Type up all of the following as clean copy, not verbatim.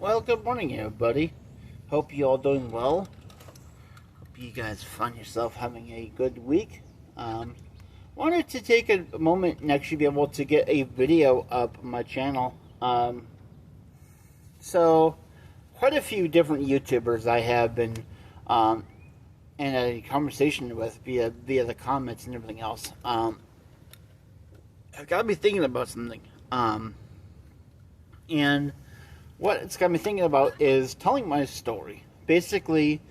Well, good morning, everybody. Hope you all doing well. Hope you guys find yourself having a good week. Wanted to take a moment and actually be able to get a video up on my channel. So, quite a few different YouTubers I have been in a conversation with via the comments and everything else. I've got me thinking about something. And what it's got me thinking about is telling my story. Basically,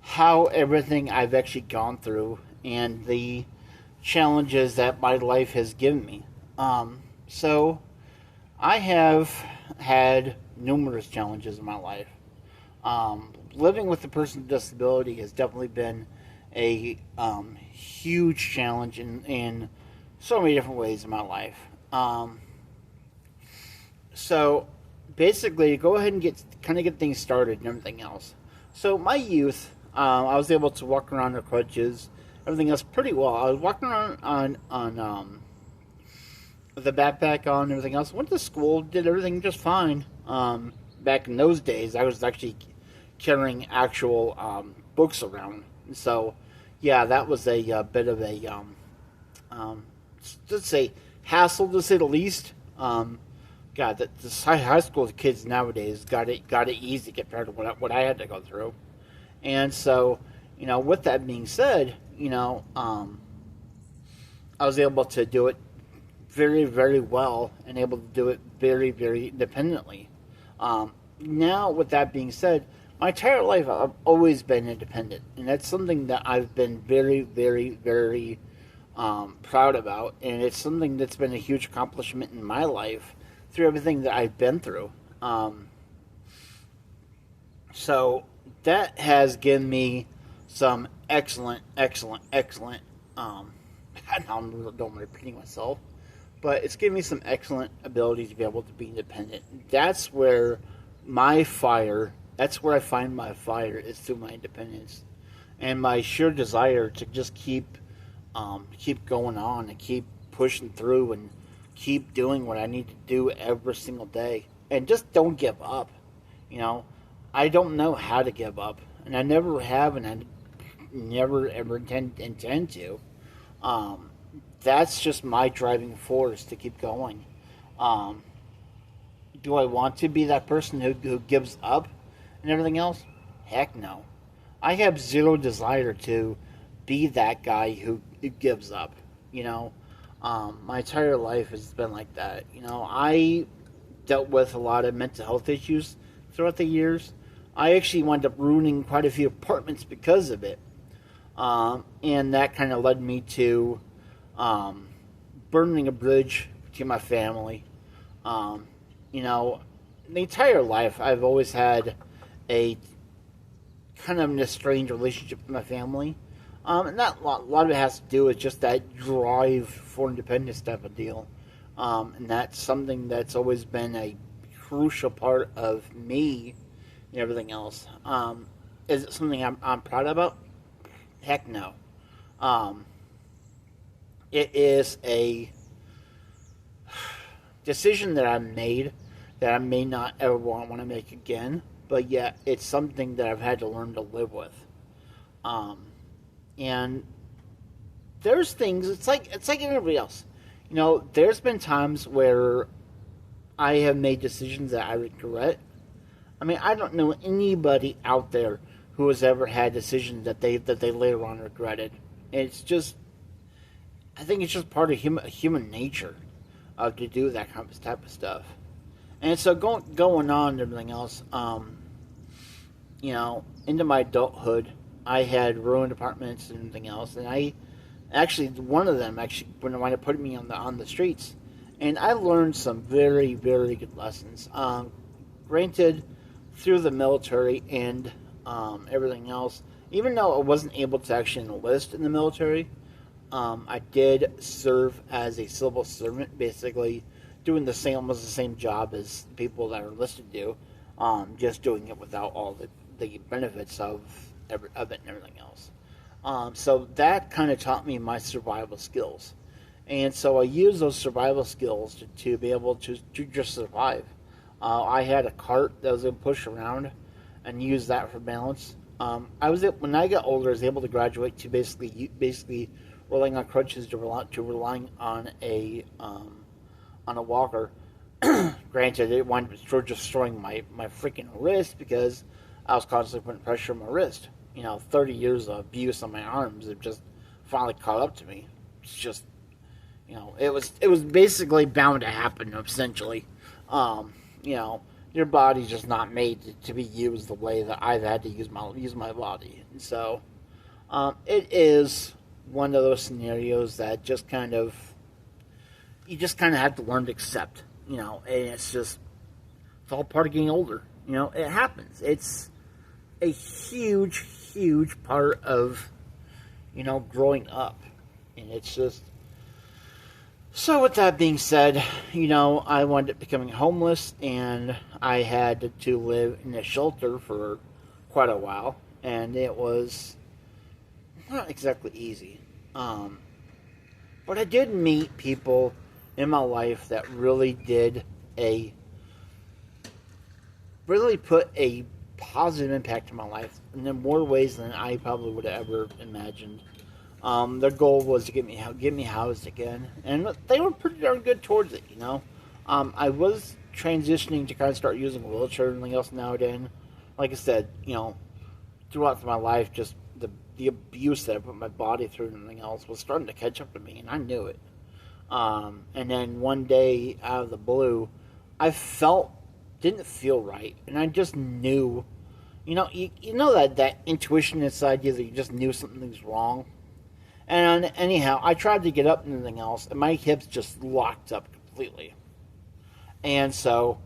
how everything I've actually gone through and the challenges that my life has given me. So, I have had numerous challenges in my life. Living with a person with disability has definitely been a huge challenge in so many different ways in my life. So basically, go ahead and get things started and everything else. So my youth, I was able to walk around on crutches, everything else pretty well. I was walking around on with a backpack on and everything else. Went to school, did everything just fine. Back in those days, I was actually carrying actual books around. So, yeah, that was a bit of a let's say hassle to say the least. God, the high school kids nowadays got it easy compared to what I had to go through. And so, with that being said, I was able to do it very, very well and able to do it very, very independently. Now, with that being said, my entire life I've always been independent, and that's something that I've been very, very, very proud about, and it's something that's been a huge accomplishment in my life through everything that I've been through. So that has given me some excellent, excellent, excellent. I don't mind repeating myself, but it's given me some excellent ability to be able to be independent. That's where that's where I find my fire is through my independence and my sheer desire to just keep going on and keep pushing through and keep doing what I need to do every single day and just don't give up. I don't know how to give up, and I never have, and I never ever intend to. That's just my driving force to keep going. Do I want to be that person who gives up and everything else? Heck no. I have zero desire to be that guy who gives up. My entire life has been like that. I dealt with a lot of mental health issues throughout the years. I actually wound up ruining quite a few apartments because of it. And that kind of led me to burning a bridge to my family. The entire life I've always had a kind of an estranged relationship with my family. And that a lot of it has to do with just that drive for independence type of deal. And that's something that's always been a crucial part of me and everything else. Is it something I'm proud about? Heck no. It is a decision that I made that I may not ever want to make again, but yet it's something that I've had to learn to live with. And there's things, it's like everybody else. There's been times where I have made decisions that I regret. I mean, I don't know anybody out there who has ever had decisions that they later on regretted. It's just, I think it's just part of human nature to do that kind of type of stuff. And so going on and everything else, into my adulthood, I had ruined apartments and everything else, and I actually one of them when I put me on the streets, and I learned some very, very good lessons. Granted, through the military and everything else, even though I wasn't able to actually enlist in the military, I did serve as a civil servant, basically doing almost the same job as people that are enlisted do, just doing it without all the benefits of it and everything else. So that kind of taught me my survival skills. And so I use those survival skills to be able to just survive. I had a cart that was going to push around and use that for balance. When I got older, I was able to graduate to basically relying on crutches to relying on a walker. Granted, it wound up destroying my freaking wrist because I was constantly putting pressure on my wrist. 30 years of abuse on my arms have just finally caught up to me. It's just, it was basically bound to happen. Essentially, your body's just not made to be used the way that I've had to use my body, and so it is one of those scenarios that you just kind of have to learn to accept. And it's all part of getting older. It happens. It's a huge, huge part of, growing up. And it's just... So with that being said, I wound up becoming homeless, and I had to live in a shelter for quite a while. And it was not exactly easy. But I did meet people in my life that really put a positive impact in my life in more ways than I probably would have ever imagined. Their goal was to get me housed again, and they were pretty darn good towards it. I was transitioning to kind of start using a wheelchair and everything else now and then. Like I said, throughout my life, just the abuse that I put my body through and everything else was starting to catch up to me, and I knew it. And then one day, out of the blue, didn't feel right, and I just knew, you know that intuition inside you that you just knew something's wrong. And anyhow, I tried to get up and everything else, and my hips just locked up completely. And so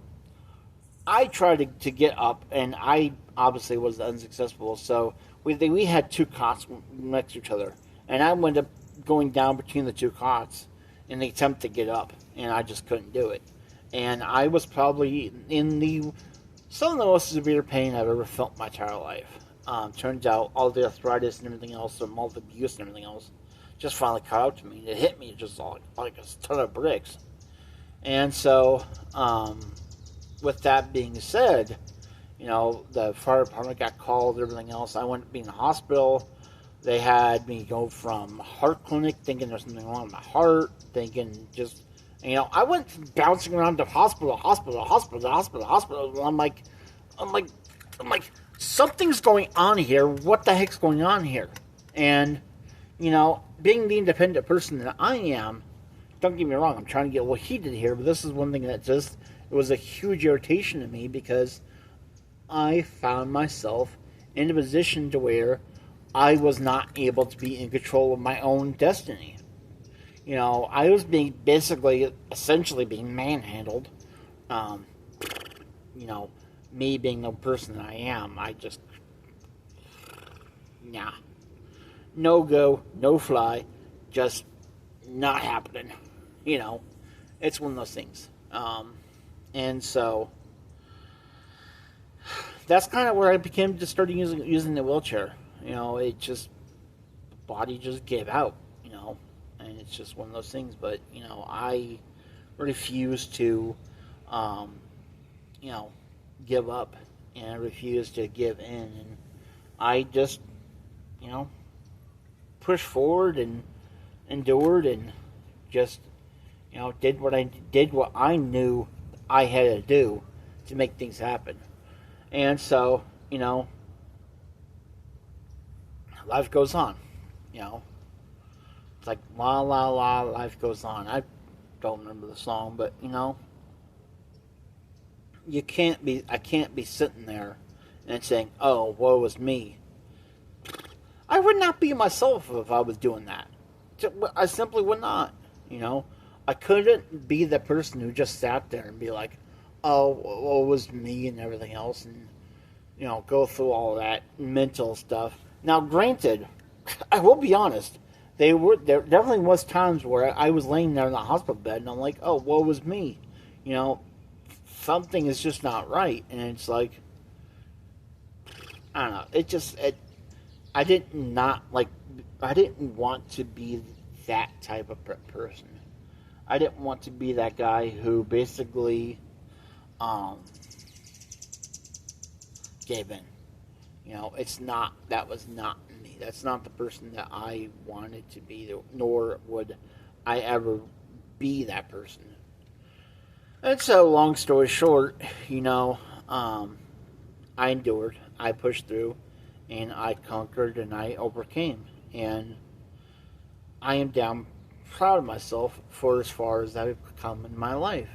I tried to get up, and I obviously was unsuccessful. So we had two cots next to each other, and I ended up going down between the two cots in the attempt to get up, and I just couldn't do it. And I was probably in some of the most severe pain I've ever felt in my entire life. Turns out all the arthritis and everything else, and all the abuse and everything else, just finally caught up to me. It hit me just like a ton of bricks. And so, with that being said, the fire department got called and everything else. I went to be in the hospital. They had me go from heart clinic thinking there's something wrong with my heart, thinking just, I went bouncing around to hospital. I'm like, something's going on here. What the heck's going on here? And, being the independent person that I am, don't get me wrong, I'm trying to get a little heated here, but this is one thing that it was a huge irritation to me because I found myself in a position to where I was not able to be in control of my own destiny. I was essentially being manhandled. Me being the person that I am, no go, no fly, just not happening. It's one of those things. And so that's kind of where I became just started using the wheelchair. The body just gave out, and it's just one of those things. But, I refuse to, give up, and I refuse to give in, and I just, pushed forward and endured and just, did what I knew I had to do to make things happen. And so, life goes on, It's like, la, la, la, life goes on. I don't remember the song, but, I can't be sitting there and saying, oh, woe is me. I would not be myself if I was doing that. I simply would not, I couldn't be the person who just sat there and be like, oh, woe was me and everything else, and, go through all that mental stuff. Now, granted, I will be honest, there definitely was times where I was laying there in the hospital bed, and I'm like, oh, woe was me. Something is just not right. And it's like, I don't know, I didn't want to be that type of person. I didn't want to be that guy who basically um, gave in. That was not me. That's not the person that I wanted to be, nor would I ever be that person. And so, long story short, I endured, I pushed through, and I conquered and I overcame. And I am damn proud of myself for as far as I've come in my life.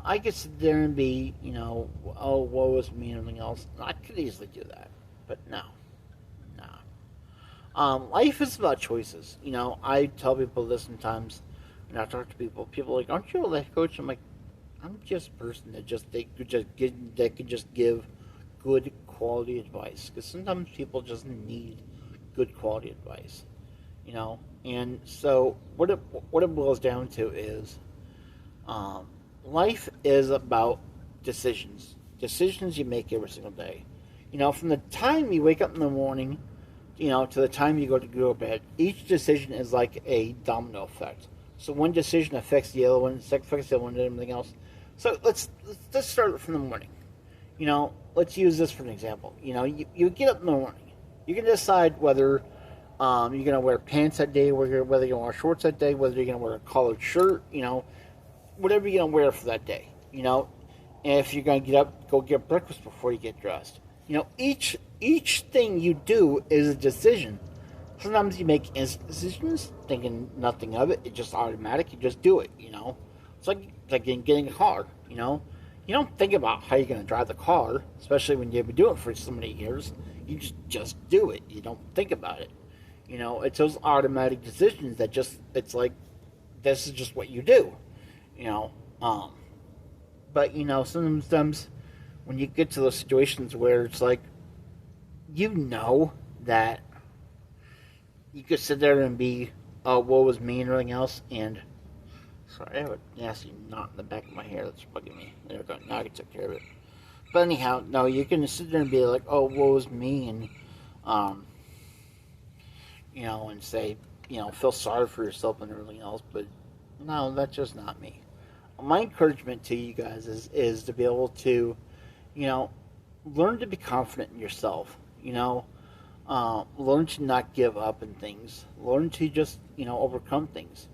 I could sit there and be, oh, woe is me and everything else. I could easily do that. But no. No. Life is about choices. I tell people this sometimes when I talk to people. People are like, aren't you a life coach? I'm like, I'm just a person that could just give good quality advice. Because sometimes people just need good quality advice. And so what it boils down to is, life is about decisions you make every single day. From the time you wake up in the morning, to the time you go to bed, each decision is like a domino effect. So one decision affects the other one, affects the other one, and everything else. So let's start from the morning. Let's use this for an example. You get up in the morning. You can decide whether you're going to wear pants that day, whether you're going to wear shorts that day, whether you're going to wear a collared shirt, whatever you're going to wear for that day. And if you're going to get up, go get breakfast before you get dressed. Each thing you do is a decision. Sometimes you make instant decisions, thinking nothing of it. It's just automatic. You just do it. It's like getting a car. You don't think about how you're going to drive the car, especially when you've been doing it for so many years. You just do it. You don't think about it. It's those automatic decisions that it's like, this is just what you do. But sometimes when you get to those situations where it's like, that you could sit there and be, oh, woe was me and everything else, and sorry, I have a nasty knot in the back of my hair that's bugging me. There we go. Now I can take care of it. But anyhow, no, you can sit there and be like, oh, woe was me, and and say, feel sorry for yourself and everything else. But no, that's just not me. My encouragement to you guys is to be able to, learn to be confident in yourself. Learn to not give up in things. Learn to just, overcome things.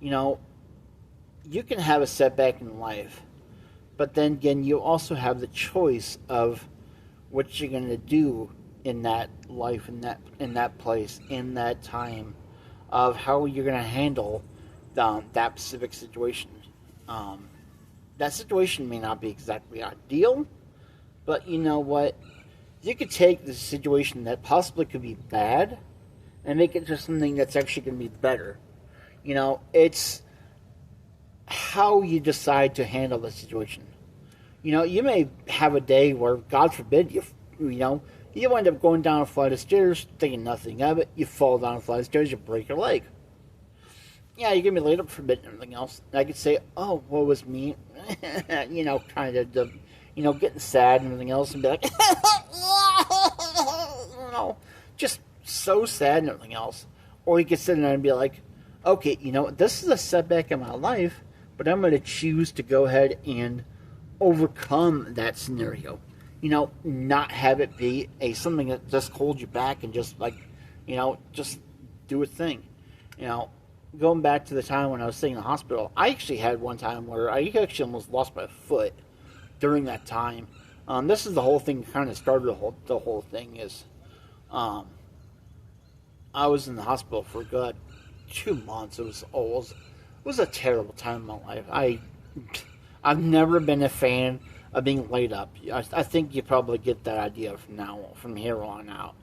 You can have a setback in life, but then again, you also have the choice of what you're going to do in that life, in that place, in that time, of how you're going to handle that specific situation. That situation may not be exactly ideal, but you know what? You could take the situation that possibly could be bad and make it to something that's actually going to be better. It's how you decide to handle the situation. You may have a day where, God forbid, you wind up going down a flight of stairs, thinking nothing of it. You fall down a flight of stairs, you break your leg. Yeah, you're going to be laid up for a bit and everything else. And I could say, oh, what was me? Kind of, getting sad and everything else, and be like, just so sad and everything else. Or you could sit there and be like, okay, this is a setback in my life, but I'm going to choose to go ahead and overcome that scenario. Not have it be something that just holds you back and just just do a thing. Going back to the time when I was staying in the hospital, I actually had one time where I actually almost lost my foot during that time. This is the whole thing, kind of started the whole thing is, I was in the hospital for a good 2 months. It was a terrible time in my life. I've never been a fan of being laid up. I think you probably get that idea from here on out.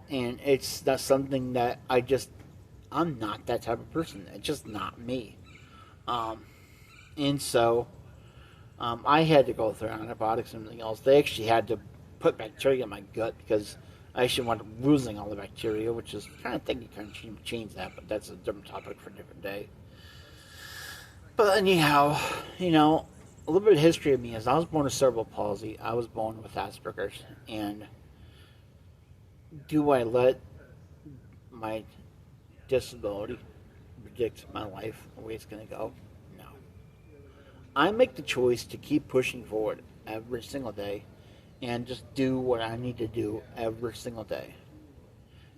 And that's something that I'm not that type of person. It's just not me. And so, I had to go through antibiotics and everything else. They actually had to put bacteria in my gut because I actually wound up losing all the bacteria, which is kind of thing you kind of change that, but that's a different topic for a different day. But anyhow, a little bit of history of me is I was born with cerebral palsy. I was born with Asperger's. And do I let my disability predict my life, the way it's going to go? No. I make the choice to keep pushing forward every single day and just do what I need to do every single day.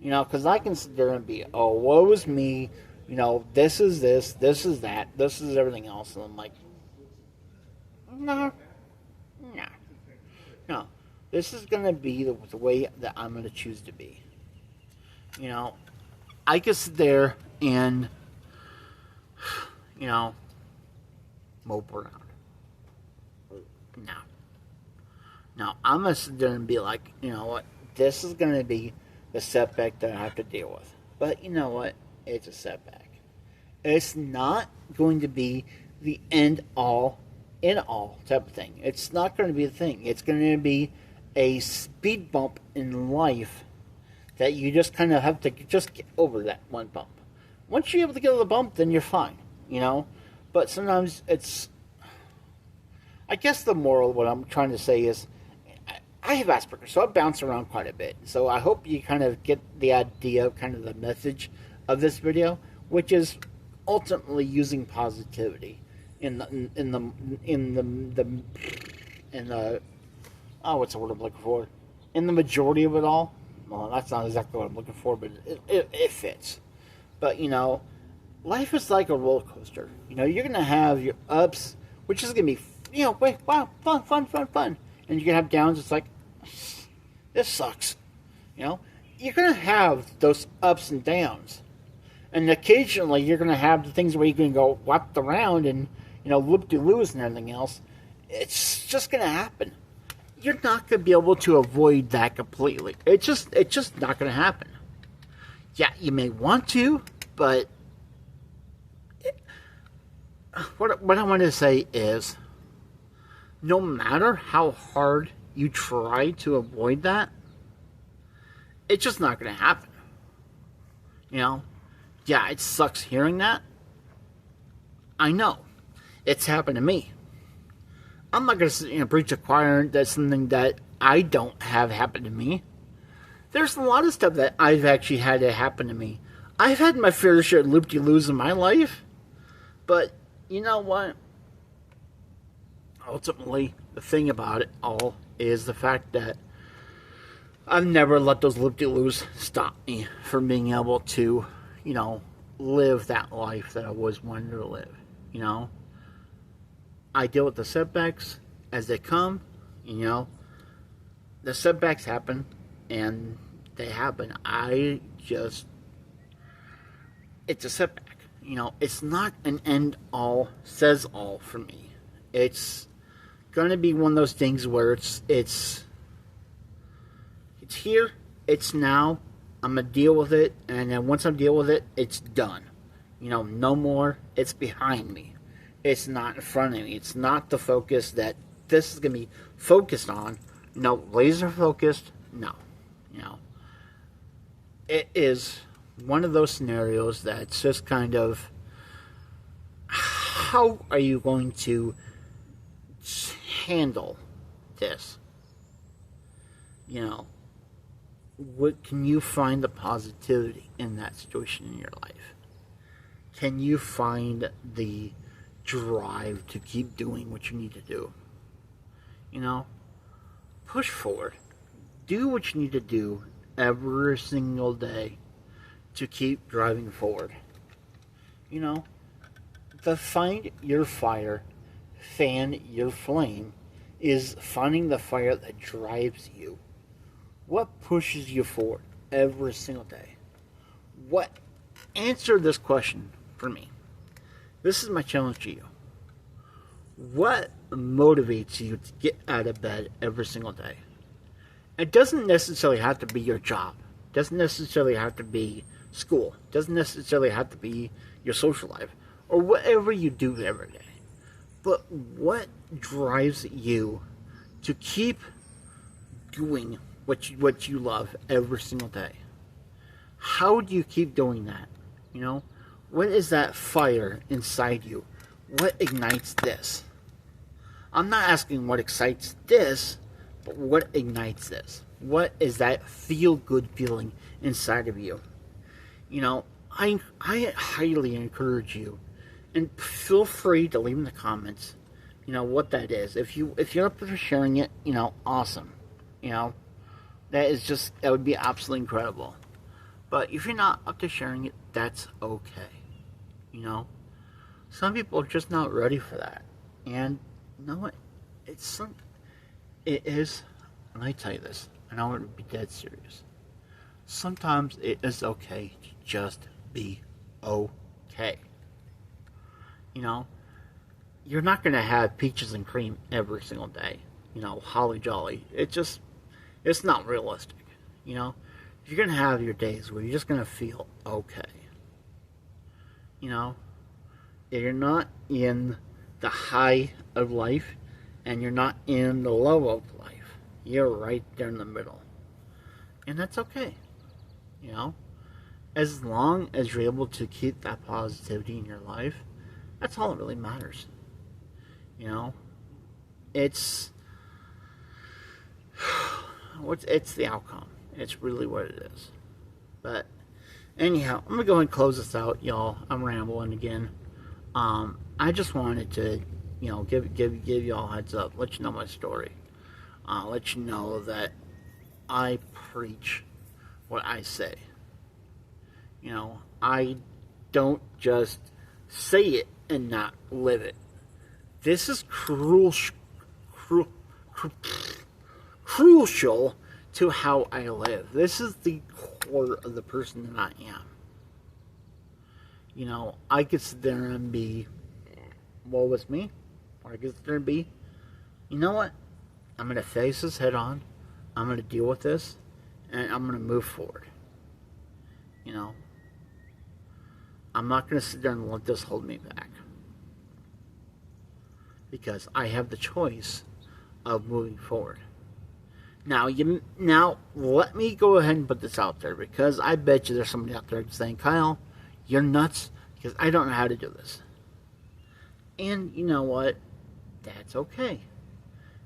Because I can sit there and be, oh, woe is me, this is this is that, this is everything else. And I'm like, no, no, no. This is going to be the way that I'm going to choose to be. I can sit there and, mope around. No. No, I'm going to sit there and be like, you know what? This is going to be the setback that I have to deal with. But you know what? It's a setback. It's not going to be the end all, in all type of thing. It's not going to be the thing. It's going to be a speed bump in life that you just kind of have to just get over that one bump. Once you're able to get over the bump, then you're fine, But sometimes it's... I guess the moral, what I'm trying to say is, I have Asperger's, so I bounce around quite a bit. So I hope you kind of get the idea, kind of the message of this video, which is ultimately using positivity in the what's the word I'm looking for? In the majority of it all. Well, that's not exactly what I'm looking for, but it fits. But life is like a roller coaster. You're gonna have your ups, which is gonna be wow, fun, and you're gonna have downs. It's like, this sucks. You're gonna have those ups and downs, and occasionally you're gonna have the things where you're gonna go whacked around and loop-de-loos and everything else. It's just gonna happen. You're not gonna be able to avoid that completely. It's just not gonna happen. Yeah, you may want to, but what I want to say is, no matter how hard you try to avoid that, it's just not going to happen. Yeah, it sucks hearing that. I know. It's happened to me. I'm not going to preach a choir that's something that I don't have happen to me. There's a lot of stuff that I've actually had to happen to me. I've had my fair share of loop-de-loos in my life, but you know what? Ultimately, the thing about it all is the fact that I've never let those loop-de-loos stop me from being able to, live that life that I always wanted to live, I deal with the setbacks as they come, the setbacks happen, and they happen. It's a setback. It's not an end-all, says-all for me. It's going to be one of those things where it's here, it's now, I'm going to deal with it, and then once I deal with it, it's done. No more, it's behind me. It's not in front of me. It's not the focus that this is going to be focused on. Laser focused, no. It is one of those scenarios that's just kind of, how are you going to handle this? What can you find the positivity in that situation in your life? Can you find the drive to keep doing what you need to do? Push forward. Do what you need to do every single day to keep driving forward. The find your fire, fan your flame is finding the fire that drives you. What pushes you forward every single day? Answer this question for me. This is my challenge to you. What motivates you to get out of bed every single day? It doesn't necessarily have to be your job. It doesn't necessarily have to be school. It doesn't necessarily have to be your social life or whatever you do every day. But what drives you to keep doing what you love every single day? How do you keep doing that? What is that fire inside you? What ignites this? I'm not asking what excites this, but what ignites this? What is that feel-good feeling inside of you? I highly encourage you, and feel free to leave in the comments, what that is. If you're up for sharing it, awesome. That would be absolutely incredible. But if you're not up to sharing it, that's okay. Some people are just not ready for that. And you know what? It is, and I tell you this, and I want to be dead serious. Sometimes it is okay to just be okay. You're not going to have peaches and cream every single day. Holly jolly. It's not realistic. You're going to have your days where you're just going to feel okay. You're not in the high of life and you're not in the low of life. You're right there in the middle. And that's okay. As long as you're able to keep that positivity in your life, that's all that really matters. It's the outcome. It's really what it is. But anyhow, I'm gonna go ahead and close this out, y'all. I'm rambling again. I just wanted to, give y'all a heads up, let you know my story, let you know that I preach what I say. I don't just say it and not live it. This is crucial to how I live. This is the core of the person that I am. I could sit there and be, woe is me, or I could sit there and be, you know what? I'm going to face this head on. I'm going to deal with this, and I'm going to move forward. I'm not going to sit there and let this hold me back. Because I have the choice of moving forward. Now, let me go ahead and put this out there, because I bet you there's somebody out there saying, Kyle, you're nuts, because I don't know how to do this. And you know what? That's okay.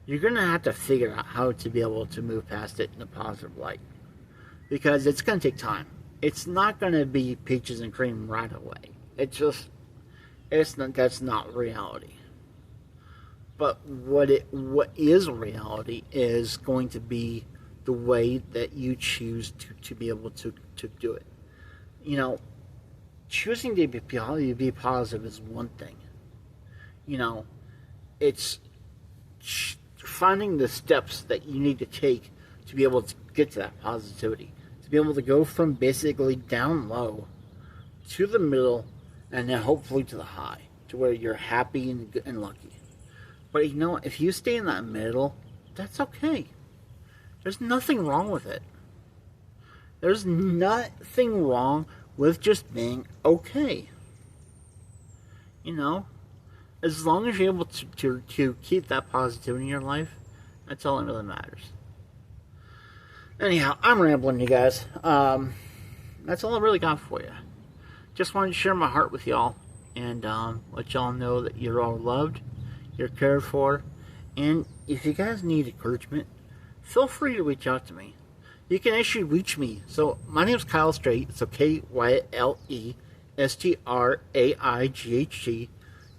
You're going to have to figure out how to be able to move past it in a positive light. Because it's going to take time. It's not going to be peaches and cream right away. That's not reality. But what is reality is going to be the way that you choose to be able to do it. Choosing to be positive is one thing. It's finding the steps that you need to take to be able to get to that positivity. To be able to go from basically down low to the middle and then hopefully to the high, to where you're happy and lucky. But if you stay in that middle, that's okay. There's nothing wrong with it. There's nothing wrong with just being okay. As long as you're able to keep that positivity in your life, that's all that really matters. Anyhow, I'm rambling, you guys. That's all I really got for you. Just wanted to share my heart with y'all and let y'all know that you're all loved, you're cared for, and if you guys need encouragement, feel free to reach out to me. You can actually reach me. So my name is Kyle Straight. So KyleStraightG.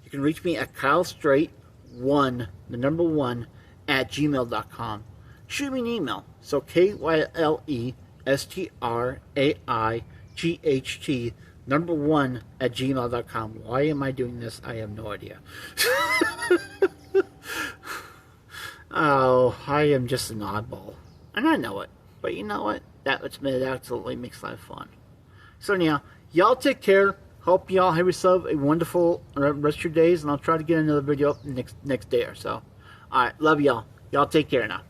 You can reach me at KyleStraight1, the number 1, at gmail.com. Shoot me an email. So KyleStraight, number 1, at gmail.com. Why am I doing this? I have no idea. Oh, I am just an oddball. And I know it. But you know what? That absolutely makes life fun. So anyhow, y'all take care. Hope y'all have yourself a wonderful rest of your days. And I'll try to get another video up next day or so. Alright, love y'all. Y'all take care now.